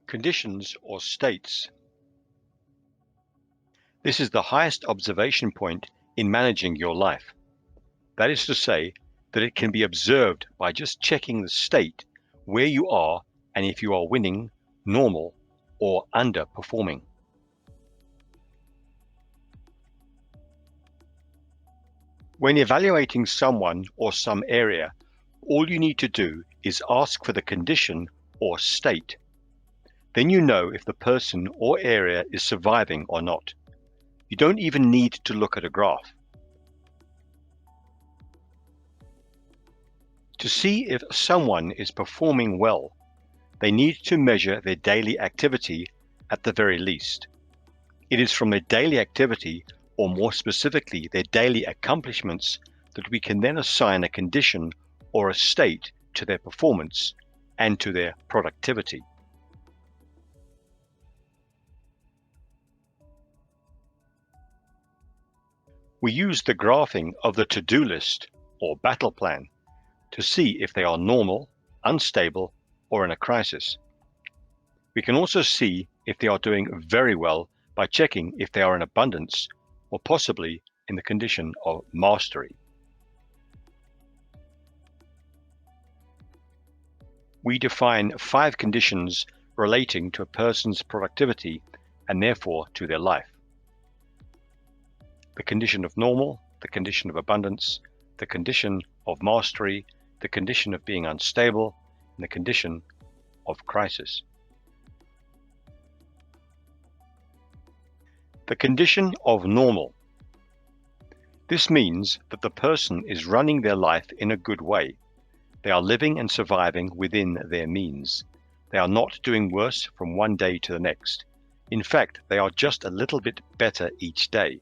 Conditions or states. This is the highest observation point in managing your life. That is to say, that it can be observed by just checking the state where you are and if you are winning, normal, or underperforming. When evaluating someone or some area, all you need to do is ask for the condition or state. Then you know if the person or area is surviving or not. You don't even need to look at a graph. To see if someone is performing well, they need to measure their daily activity at the very least. It is from their daily activity, or more specifically, their daily accomplishments, that we can then assign a condition or a state to their performance and to their productivity. We use the graphing of the to-do list or battle plan to see if they are normal, unstable, or in a crisis. We can also see if they are doing very well by checking if they are in abundance or possibly in the condition of mastery. We define 5 conditions relating to a person's productivity and therefore to their life. The condition of normal, the condition of abundance, the condition of mastery, the condition of being unstable, and the condition of crisis. The condition of normal. This means that the person is running their life in a good way. They are living and surviving within their means. They are not doing worse from one day to the next. In fact, they are just a little bit better each day.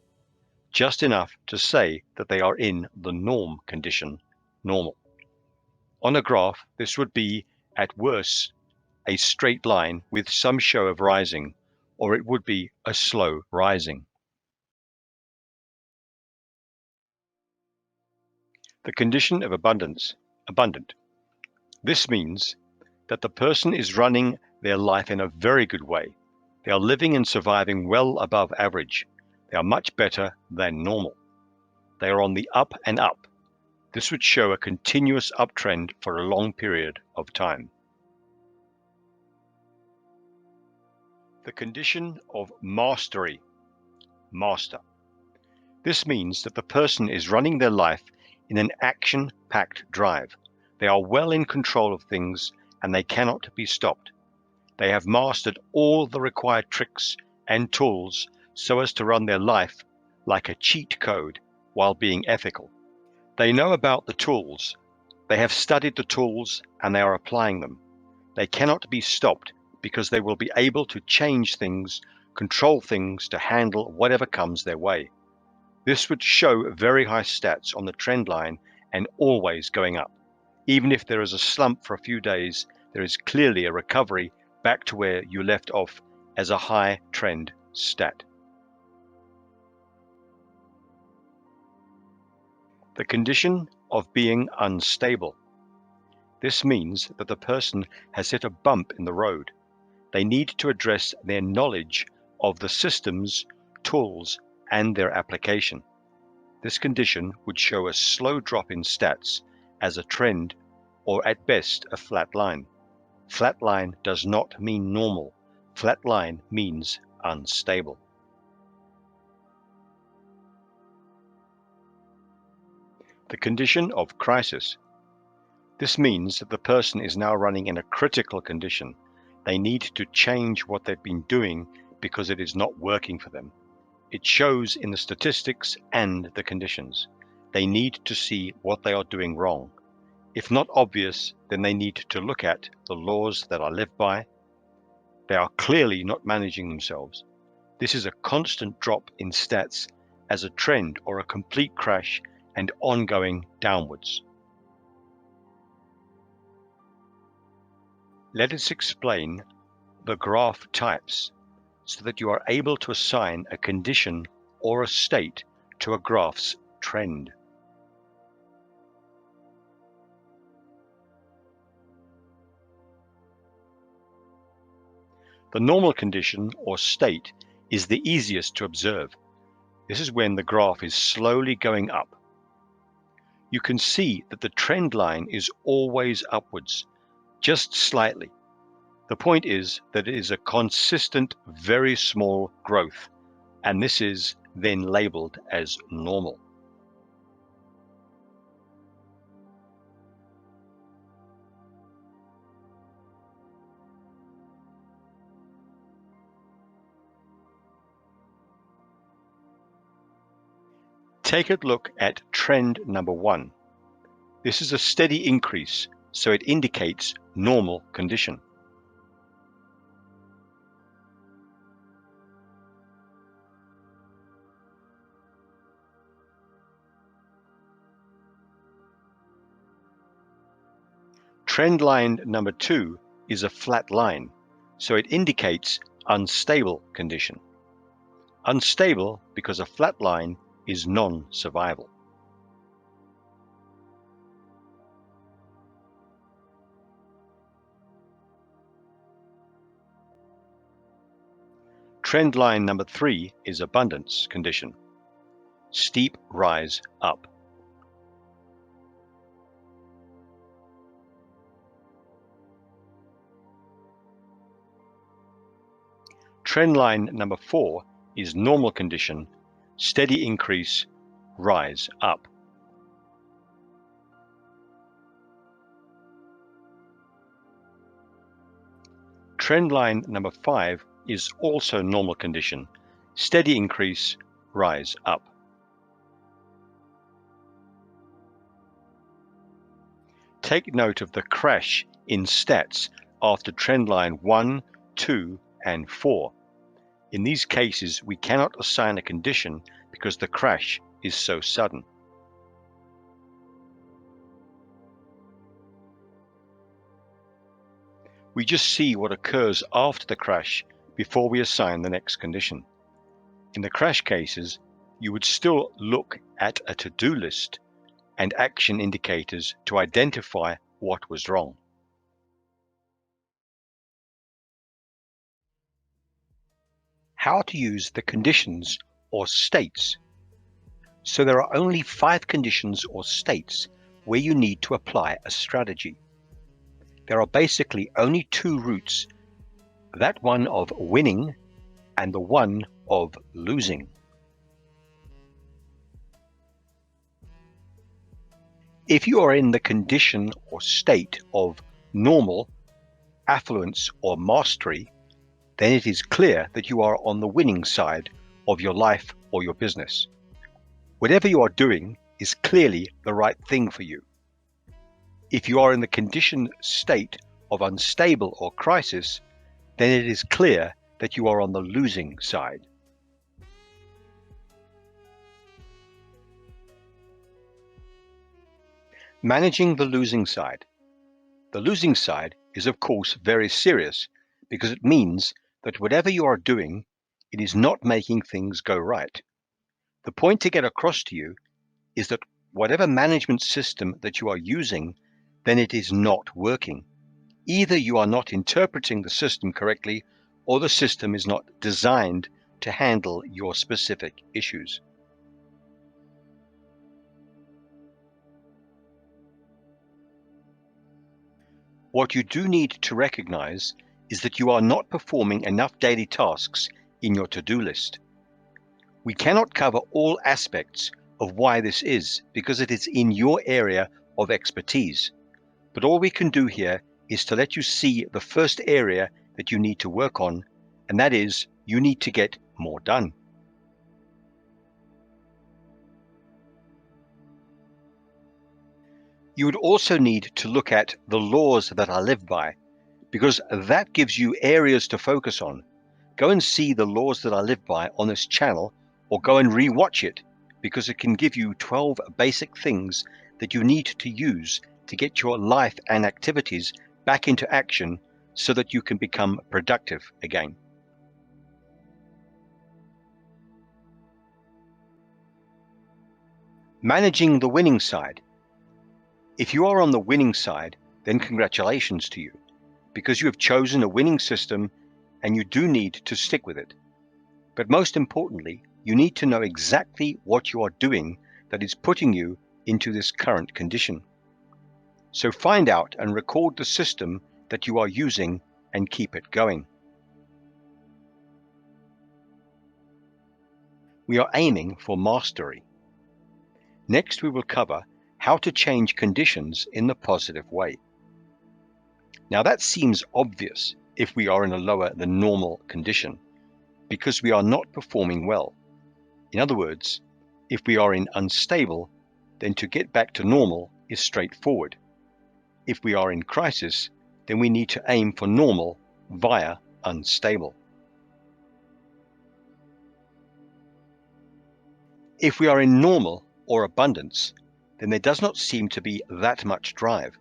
Just enough to say that they are in the norm condition, normal. On a graph, this would be, at worst, a straight line with some show of rising, or it would be a slow rising. The condition of abundance, abundant. This means that the person is running their life in a very good way. They are living and surviving well above average. They are much better than normal. They are on the up and up. This would show a continuous uptrend for a long period of time. The condition of mastery, master. This means that the person is running their life in an action-packed drive. They are well in control of things and they cannot be stopped. They have mastered all the required tricks and tools so as to run their life like a cheat code while being ethical. They know about the tools. They have studied the tools and they are applying them. They cannot be stopped because they will be able to change things, control things to handle whatever comes their way. This would show very high stats on the trend line and always going up. Even if there is a slump for a few days, there is clearly a recovery back to where you left off as a high trend stat. The condition of being unstable. This means that the person has hit a bump in the road. They need to address their knowledge of the systems, tools, and their application. This condition would show a slow drop in stats as a trend, or at best a flat line. Flat line does not mean normal. Flat line means unstable. The condition of crisis. This means that the person is now running in a critical condition. They need to change what they've been doing because it is not working for them. It shows in the statistics and the conditions. They need to see what they are doing wrong. If not obvious, then they need to look at the laws that are lived by. They are clearly not managing themselves. This is a constant drop in stats as a trend or a complete crash and ongoing downwards. Let us explain the graph types so that you are able to assign a condition or a state to a graph's trend. The normal condition or state is the easiest to observe. This is when the graph is slowly going up. You can see that the trend line is always upwards, just slightly. The point is that it is a consistent, very small growth, and this is then labeled as normal. Take a look at trend number 1. This is a steady increase, so it indicates normal condition. Trend line number 2 is a flat line, so it indicates unstable condition. Unstable because a flat line is non-survival. Trend line number 3 is abundance condition. Steep rise up. Trend line number 4 is normal condition. Steady increase, rise up. Trend line number 5 is also normal condition. Steady increase, rise up. Take note of the crash in stats after trend line 1, 2, and 4. In these cases, we cannot assign a condition because the crash is so sudden. We just see what occurs after the crash before we assign the next condition. In the crash cases, you would still look at a to-do list and action indicators to identify what was wrong. How to use the conditions or states. So there are only 5 conditions or states where you need to apply a strategy. There are basically only 2 routes, that one of winning and the one of losing. If you are in the condition or state of normal, affluence, or mastery, then it is clear that you are on the winning side of your life or your business. Whatever you are doing is clearly the right thing for you. If you are in the condition state of unstable or crisis, then it is clear that you are on the losing side. Managing the losing side. The losing side is of course very serious because it means that whatever you are doing, it is not making things go right. The point to get across to you is that whatever management system that you are using, then it is not working. Either you are not interpreting the system correctly, or the system is not designed to handle your specific issues. What you do need to recognize is that you are not performing enough daily tasks in your to-do list. We cannot cover all aspects of why this is because it is in your area of expertise. But all we can do here is to let you see the first area that you need to work on, and that is you need to get more done. You would also need to look at the laws that I live by, because that gives you areas to focus on. Go and see the laws that I live by on this channel, or go and re-watch it, because it can give you 12 basic things that you need to use to get your life and activities back into action so that you can become productive again. Managing the winning side. If you are on the winning side, then congratulations to you, because you have chosen a winning system and you do need to stick with it. But most importantly, you need to know exactly what you are doing that is putting you into this current condition. So find out and record the system that you are using and keep it going. We are aiming for mastery. Next, we will cover how to change conditions in the positive way. Now that seems obvious if we are in a lower than normal condition, because we are not performing well. In other words, if we are in unstable, then to get back to normal is straightforward. If we are in crisis, then we need to aim for normal via unstable. If we are in normal or abundance, then there does not seem to be that much drive.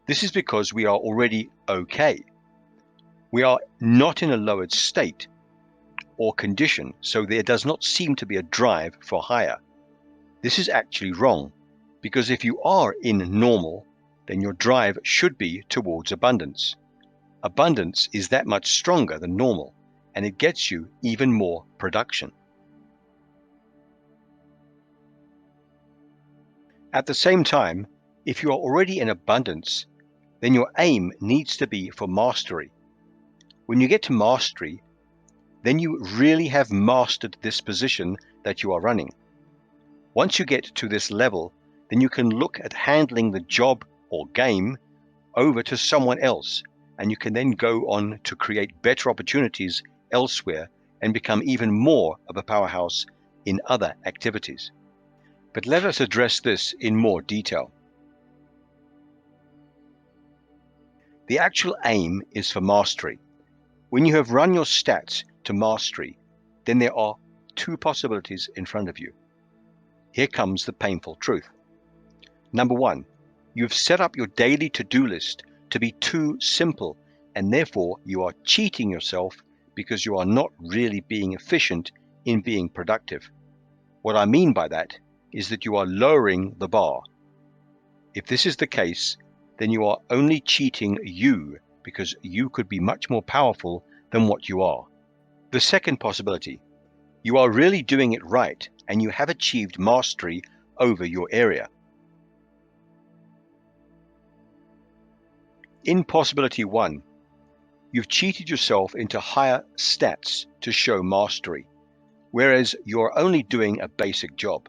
This is because we are already okay. We are not in a lowered state or condition, so there does not seem to be a drive for higher. This is actually wrong, because if you are in normal, then your drive should be towards abundance. Abundance is that much stronger than normal, and it gets you even more production. At the same time, if you are already in abundance, then your aim needs to be for mastery. When you get to mastery, then you really have mastered this position that you are running. Once you get to this level, then you can look at handling the job or game over to someone else, and you can then go on to create better opportunities elsewhere and become even more of a powerhouse in other activities. But let us address this in more detail. The actual aim is for mastery. When you have run your stats to mastery, then there are two possibilities in front of you. Here comes the painful truth. Number one, you've set up your daily to-do list to be too simple, and therefore you are cheating yourself because you are not really being efficient in being productive. What I mean by that is that you are lowering the bar. If this is the case, then you are only cheating you, because you could be much more powerful than what you are. The second possibility, you are really doing it right and you have achieved mastery over your area. In possibility one, you've cheated yourself into higher stats to show mastery, whereas you're only doing a basic job.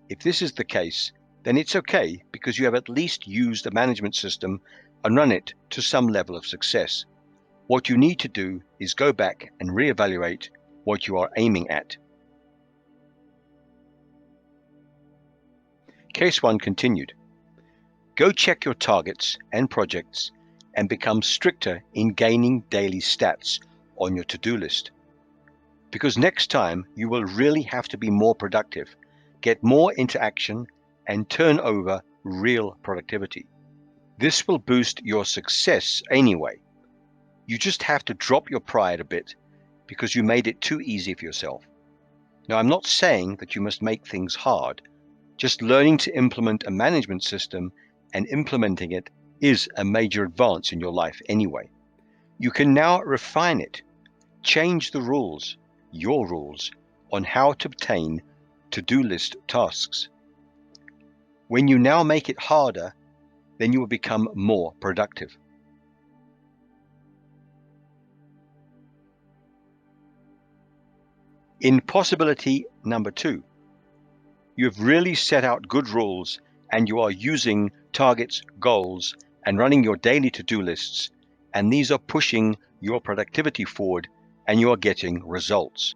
If this is the case, then it's okay, because you have at least used a management system and run it to some level of success. What you need to do is go back and reevaluate what you are aiming at. Case 1 continued. Go check your targets and projects and become stricter in gaining daily stats on your to-do list. Because next time you will really have to be more productive, get more into action, and turn over real productivity. This will boost your success anyway. You just have to drop your pride a bit because you made it too easy for yourself. Now, I'm not saying that you must make things hard. Just learning to implement a management system and implementing it is a major advance in your life anyway. You can now refine it, change the rules, your rules, on how to obtain to-do list tasks. When you now make it harder, then you will become more productive. In possibility number 2, you have really set out good rules and you are using targets, goals, and running your daily to-do lists, and these are pushing your productivity forward and you are getting results.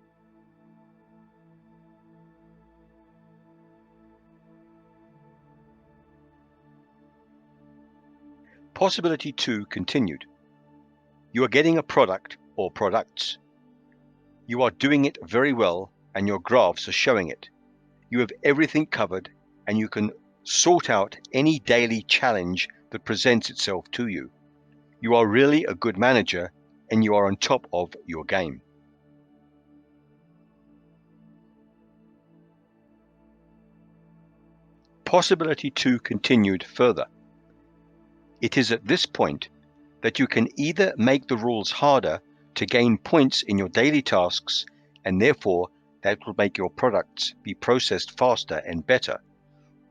Possibility 2 continued. You are getting a product or products. You are doing it very well and your graphs are showing it. You have everything covered and you can sort out any daily challenge that presents itself to you. You are really a good manager and you are on top of your game. Possibility 2 continued further. It is at this point that you can either make the rules harder to gain points in your daily tasks, and therefore that will make your products be processed faster and better.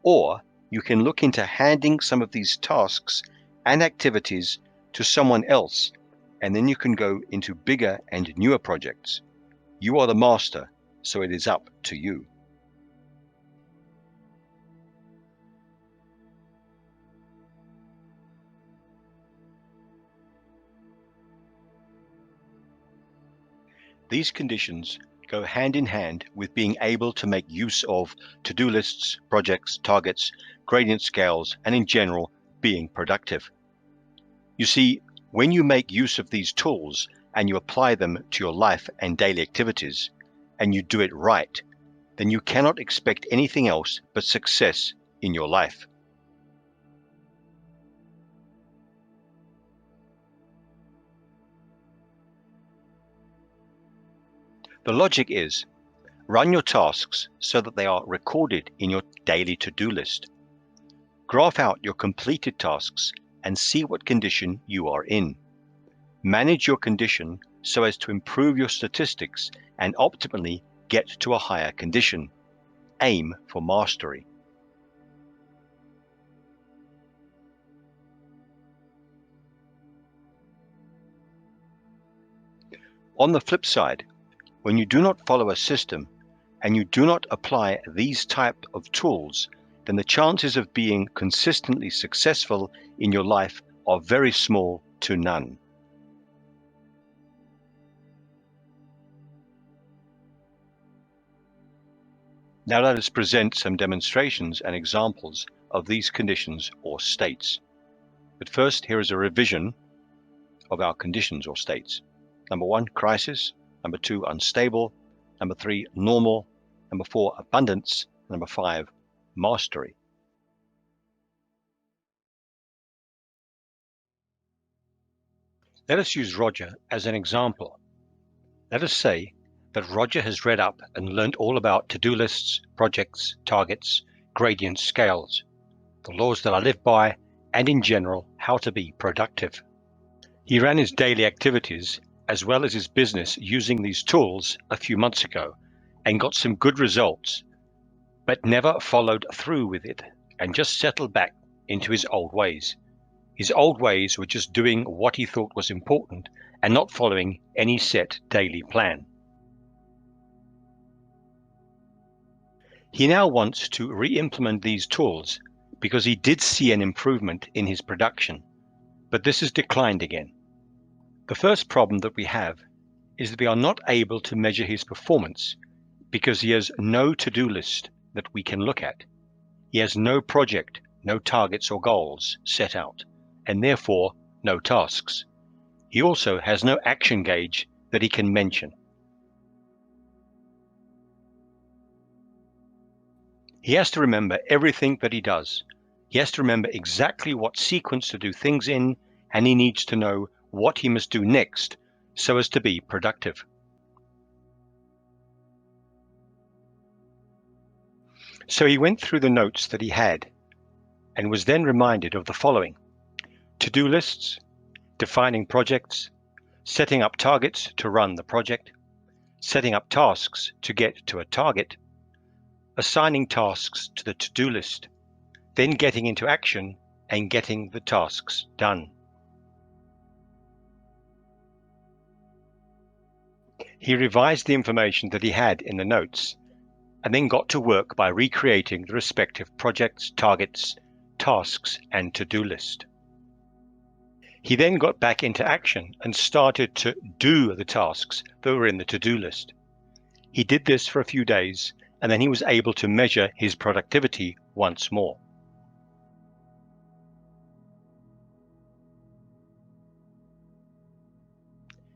Or you can look into handing some of these tasks and activities to someone else, and then you can go into bigger and newer projects. You are the master, so it is up to you. These conditions go hand in hand with being able to make use of to-do lists, projects, targets, gradient scales, and in general, being productive. You see, when you make use of these tools and you apply them to your life and daily activities, and you do it right, then you cannot expect anything else but success in your life. The logic is, run your tasks so that they are recorded in your daily to-do list. Graph out your completed tasks and see what condition you are in. Manage your condition so as to improve your statistics and optimally get to a higher condition. Aim for mastery. On the flip side, when you do not follow a system and you do not apply these type of tools, then the chances of being consistently successful in your life are very small to none. Now let us present some demonstrations and examples of these conditions or states. But first, here is a revision of our conditions or states. Number 1, crisis. Number 2, unstable. Number 3, normal. Number 4, abundance. Number 5, mastery. Let us use Roger as an example. Let us say that Roger has read up and learned all about to-do lists, projects, targets, gradient scales, the laws that I live by, and in general, how to be productive. He ran his daily activities as well as his business using these tools a few months ago and got some good results, but never followed through with it and just settled back into his old ways. His old ways were just doing what he thought was important and not following any set daily plan. He now wants to re-implement these tools because he did see an improvement in his production, but this has declined again. The first problem that we have is that we are not able to measure his performance because he has no to-do list that we can look at. He has no project, no targets or goals set out, and therefore no tasks. He also has no action gauge that he can mention. He has to remember everything that he does. He has to remember exactly what sequence to do things in, and he needs to know what he must do next so as to be productive. So he went through the notes that he had and was then reminded of the following: to-do lists, defining projects, setting up targets to run the project, setting up tasks to get to a target, assigning tasks to the to-do list, then getting into action and getting the tasks done. He revised the information that he had in the notes and then got to work by recreating the respective projects, targets, tasks, and to-do list. He then got back into action and started to do the tasks that were in the to-do list. He did this for a few days, and then he was able to measure his productivity once more.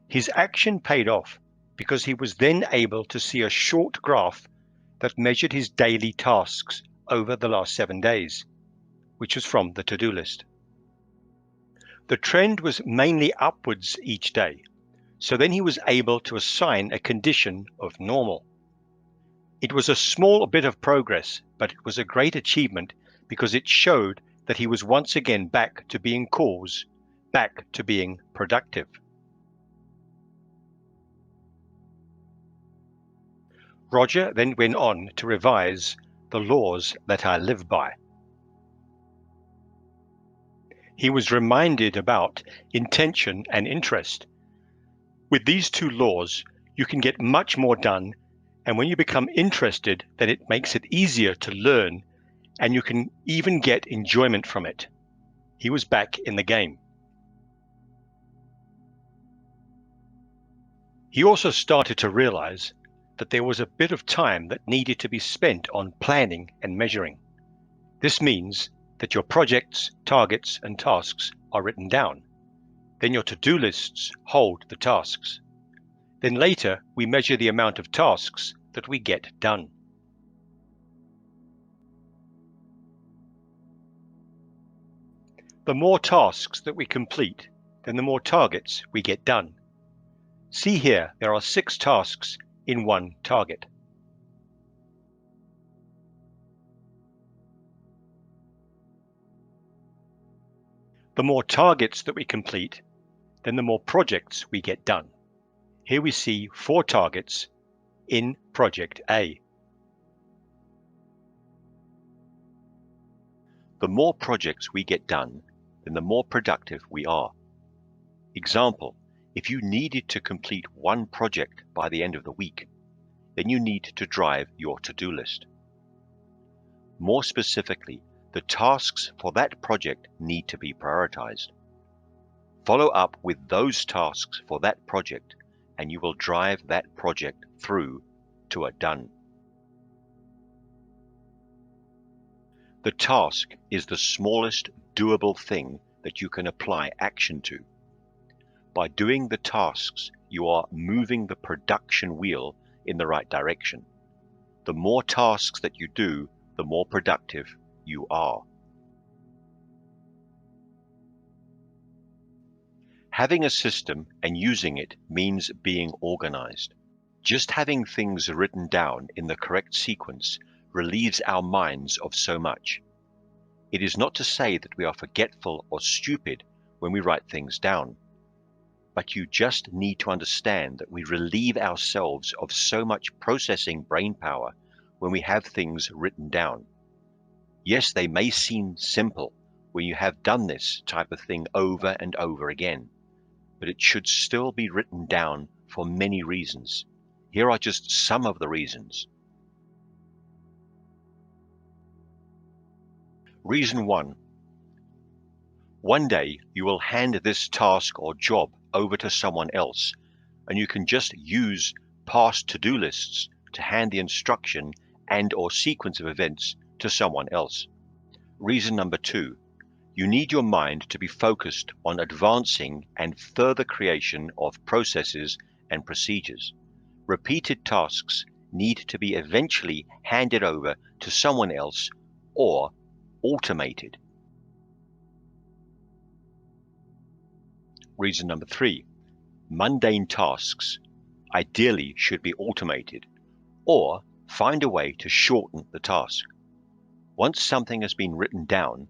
His action paid off because he was then able to see a short graph that measured his daily tasks over the last 7 days, which was from the to-do list. The trend was mainly upwards each day, so then he was able to assign a condition of normal. It was a small bit of progress, but it was a great achievement because it showed that he was once again back to being cause, back to being productive. Roger then went on to revise the laws that I live by. He was reminded about intention and interest. With these two laws, you can get much more done, and when you become interested, then it makes it easier to learn, and you can even get enjoyment from it. He was back in the game. He also started to realize that there was a bit of time that needed to be spent on planning and measuring. This means that your projects, targets, and tasks are written down. Then your to-do lists hold the tasks. Then later, we measure the amount of tasks that we get done. The more tasks that we complete, then the more targets we get done. See here, there are 6 tasks in one target. The more targets that we complete, then the more projects we get done. Here we see 4 targets in Project A. The more projects we get done, then the more productive we are. Example, if you needed to complete one project by the end of the week, then you need to drive your to-do list. More specifically, the tasks for that project need to be prioritized. Follow up with those tasks for that project, and you will drive that project through to a done. The task is the smallest doable thing that you can apply action to. By doing the tasks, you are moving the production wheel in the right direction. The more tasks that you do, the more productive you are. Having a system and using it means being organized. Just having things written down in the correct sequence relieves our minds of so much. It is not to say that we are forgetful or stupid when we write things down, but you just need to understand that we relieve ourselves of so much processing brain power when we have things written down. Yes, they may seem simple when you have done this type of thing over and over again, but it should still be written down for many reasons. Here are just some of the reasons. Reason 1. One day you will hand this task or job over to someone else, and you can just use past to-do lists to hand the instruction and or sequence of events to someone else. Reason number 2. You need your mind to be focused on advancing and further creation of processes and procedures. Repeated tasks need to be eventually handed over to someone else or automated. Reason number 3. Mundane tasks ideally should be automated, or find a way to shorten the task. Once something has been written down,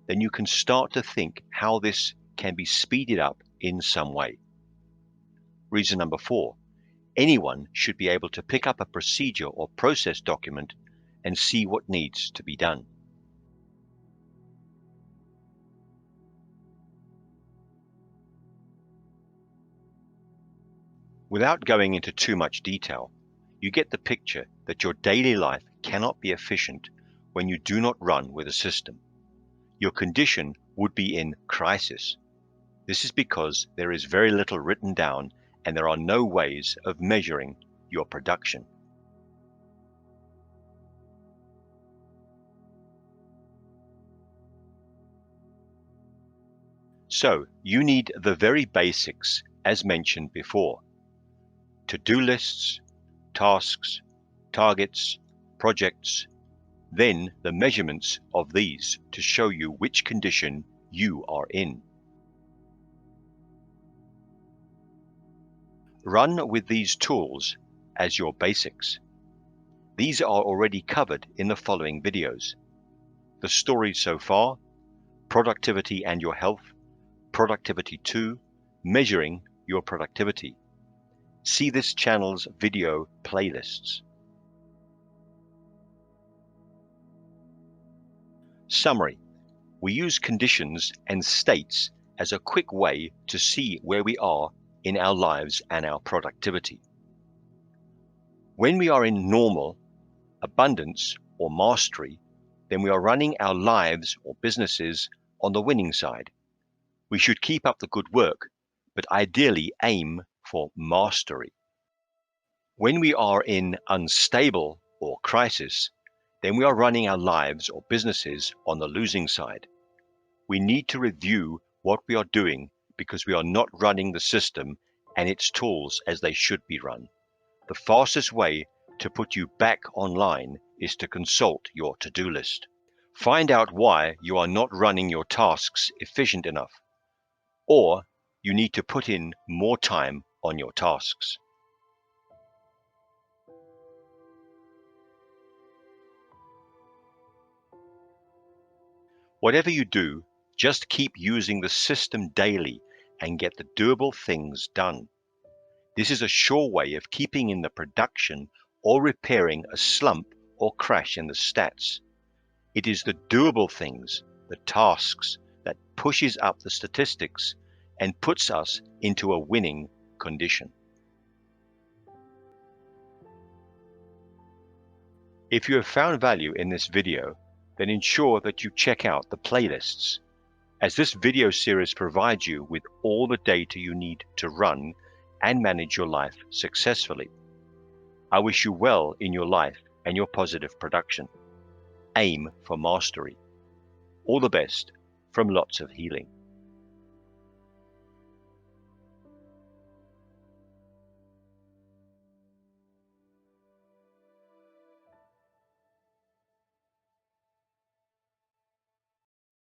then you can start to think how this can be speeded up in some way. Reason number 4. Anyone should be able to pick up a procedure or process document and see what needs to be done. Without going into too much detail, you get the picture that your daily life cannot be efficient when you do not run with a system. Your condition would be in crisis. This is because there is very little written down and there are no ways of measuring your production. So you need the very basics as mentioned before. To-do lists, tasks, targets, projects, then the measurements of these to show you which condition you are in. Run with these tools as your basics. These are already covered in the following videos. The story so far, productivity and your health, productivity 2, measuring your productivity. See this channel's video playlists. Summary: we use conditions and states as a quick way to see where we are in our lives and our productivity. When we are in normal, abundance, or mastery, then we are running our lives or businesses on the winning side. We should keep up the good work, but ideally aim for mastery. When we are in unstable or crisis, then we are running our lives or businesses on the losing side. We need to review what we are doing because we are not running the system and its tools as they should be run. The fastest way to put you back online is to consult your to-do list. Find out why you are not running your tasks efficient enough, or you need to put in more time on your tasks. Whatever you do, just keep using the system daily and get the doable things done. This is a sure way of keeping in the production or repairing a slump or crash in the stats. It is the doable things, the tasks, that pushes up the statistics and puts us into a winning condition. If you have found value in this video, then ensure that you check out the playlists, as this video series provides you with all the data you need to run and manage your life successfully. I wish you well in your life and your positive production. Aim for mastery. All the best from Lots of Healing.